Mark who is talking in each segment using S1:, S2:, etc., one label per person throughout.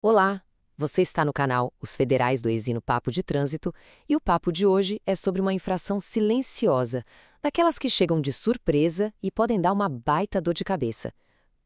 S1: Olá, você está no canal Os Federais do Exino Papo de Trânsito e o papo de hoje é sobre uma infração silenciosa, daquelas que chegam de surpresa e podem dar uma baita dor de cabeça,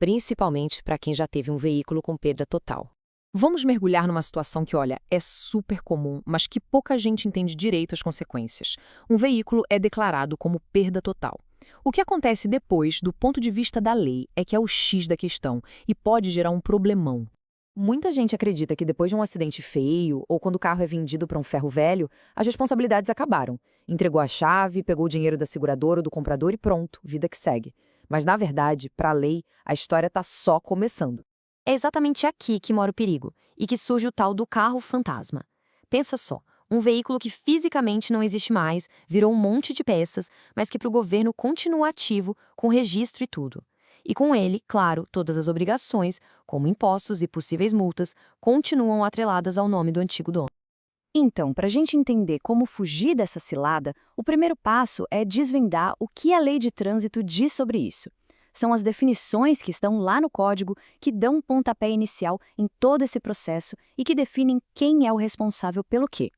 S1: principalmente para quem já teve um veículo com perda total.
S2: Vamos mergulhar numa situação que, olha, é super comum, mas que pouca gente entende direito as consequências. Um veículo é declarado como perda total. O que acontece depois, do ponto de vista da lei, é que é o X da questão e pode gerar um problemão. Muita gente acredita que depois de um acidente feio ou quando o carro é vendido para um ferro velho, as responsabilidades acabaram. Entregou a chave, pegou o dinheiro da seguradora ou do comprador e pronto, vida que segue. Mas, na verdade, para a lei, a história está só começando.
S3: É exatamente aqui que mora o perigo e que surge o tal do carro fantasma. Pensa só, um veículo que fisicamente não existe mais, virou um monte de peças, mas que para o governo continua ativo, com registro e tudo. E com ele, claro, todas as obrigações, como impostos e possíveis multas, continuam atreladas ao nome do antigo dono.
S2: Então, para a gente entender como fugir dessa cilada, o primeiro passo é desvendar o que a lei de trânsito diz sobre isso. São as definições que estão lá no código que dão um pontapé inicial em todo esse processo e que definem quem é o responsável pelo quê.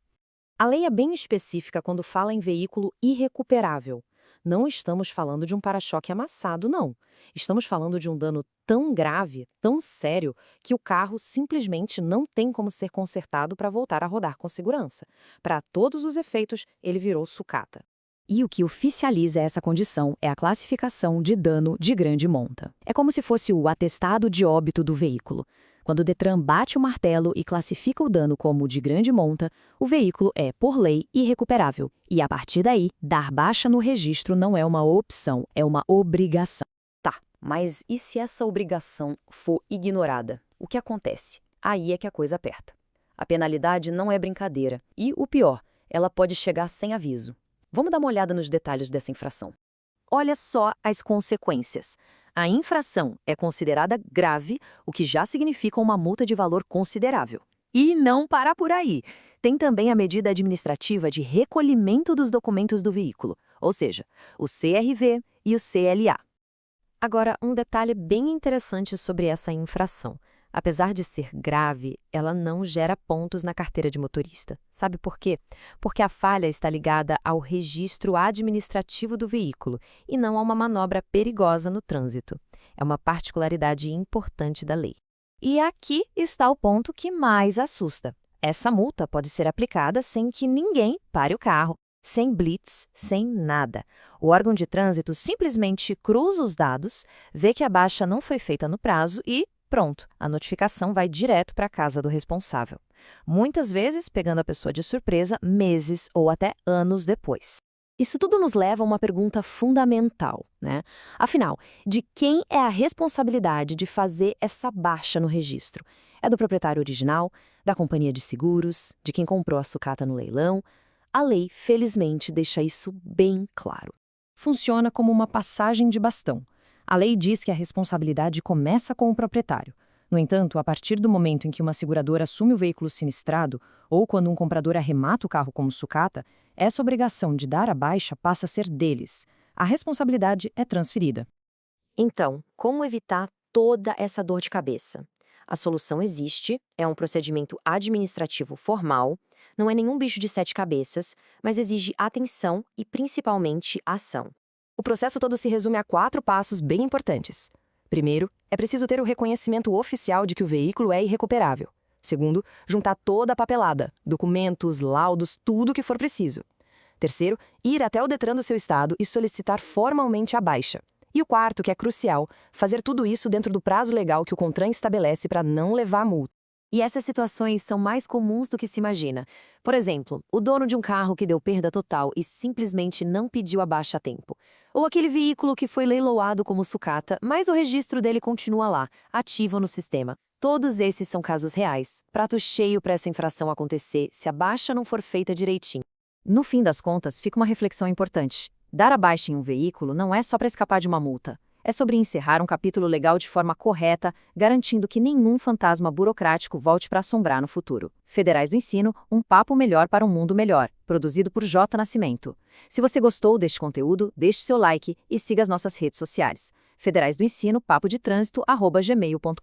S2: A lei é bem específica quando fala em veículo irrecuperável. Não estamos falando de um para-choque amassado, não. Estamos falando de um dano tão grave, tão sério, que o carro simplesmente não tem como ser consertado para voltar a rodar com segurança. Para todos os efeitos, ele virou sucata. E o que oficializa essa condição é a classificação de dano de grande monta. É como se fosse o atestado de óbito do veículo. Quando o Detran bate o martelo e classifica o dano como de grande monta, o veículo é, por lei, irrecuperável. E a partir daí, dar baixa no registro não é uma opção, é uma obrigação. Tá, mas e se essa obrigação for ignorada? O que acontece? Aí é que a coisa aperta. A penalidade não é brincadeira e, o pior, ela pode chegar sem aviso. Vamos dar uma olhada nos detalhes dessa infração. Olha só as consequências. A infração é considerada grave, o que já significa uma multa de valor considerável. E não para por aí. Tem também a medida administrativa de recolhimento dos documentos do veículo, ou seja, o CRV e o CLA. Agora, um detalhe bem interessante sobre essa infração. Apesar de ser grave, ela não gera pontos na carteira de motorista. Sabe por quê? Porque a falha está ligada ao registro administrativo do veículo e não a uma manobra perigosa no trânsito. É uma particularidade importante da lei. E aqui está o ponto que mais assusta. Essa multa pode ser aplicada sem que ninguém pare o carro, sem blitz, sem nada. O órgão de trânsito simplesmente cruza os dados, vê que a baixa não foi feita no prazo e pronto, a notificação vai direto para a casa do responsável. Muitas vezes pegando a pessoa de surpresa meses ou até anos depois. Isso tudo nos leva a uma pergunta fundamental, né? Afinal, de quem é a responsabilidade de fazer essa baixa no registro? É do proprietário original, da companhia de seguros, de quem comprou a sucata no leilão? A lei, felizmente, deixa isso bem claro. Funciona como uma passagem de bastão. A lei diz que a responsabilidade começa com o proprietário. No entanto, a partir do momento em que uma seguradora assume o veículo sinistrado ou quando um comprador arremata o carro como sucata, essa obrigação de dar a baixa passa a ser deles. A responsabilidade é transferida.
S3: Então, como evitar toda essa dor de cabeça? A solução existe, é um procedimento administrativo formal, não é nenhum bicho de sete cabeças, mas exige atenção e, principalmente, ação.
S2: O processo todo se resume a 4 passos bem importantes. Primeiro, é preciso ter o reconhecimento oficial de que o veículo é irrecuperável. Segundo, juntar toda a papelada, documentos, laudos, tudo o que for preciso. Terceiro, ir até o Detran do seu estado e solicitar formalmente a baixa. E o quarto, que é crucial, fazer tudo isso dentro do prazo legal que o CONTRAN estabelece para não levar multa.
S3: E essas situações são mais comuns do que se imagina. Por exemplo, o dono de um carro que deu perda total e simplesmente não pediu a baixa a tempo. Ou aquele veículo que foi leiloado como sucata, mas o registro dele continua lá, ativo no sistema. Todos esses são casos reais. Prato cheio para essa infração acontecer se a baixa não for feita direitinho.
S2: No fim das contas, fica uma reflexão importante. Dar a baixa em um veículo não é só para escapar de uma multa. É sobre encerrar um capítulo legal de forma correta, garantindo que nenhum fantasma burocrático volte para assombrar no futuro. Federais do Ensino, um papo melhor para um mundo melhor. Produzido por J. Nascimento. Se você gostou deste conteúdo, deixe seu like e siga as nossas redes sociais. Federais do Ensino, papo de trânsito, @gmail.com.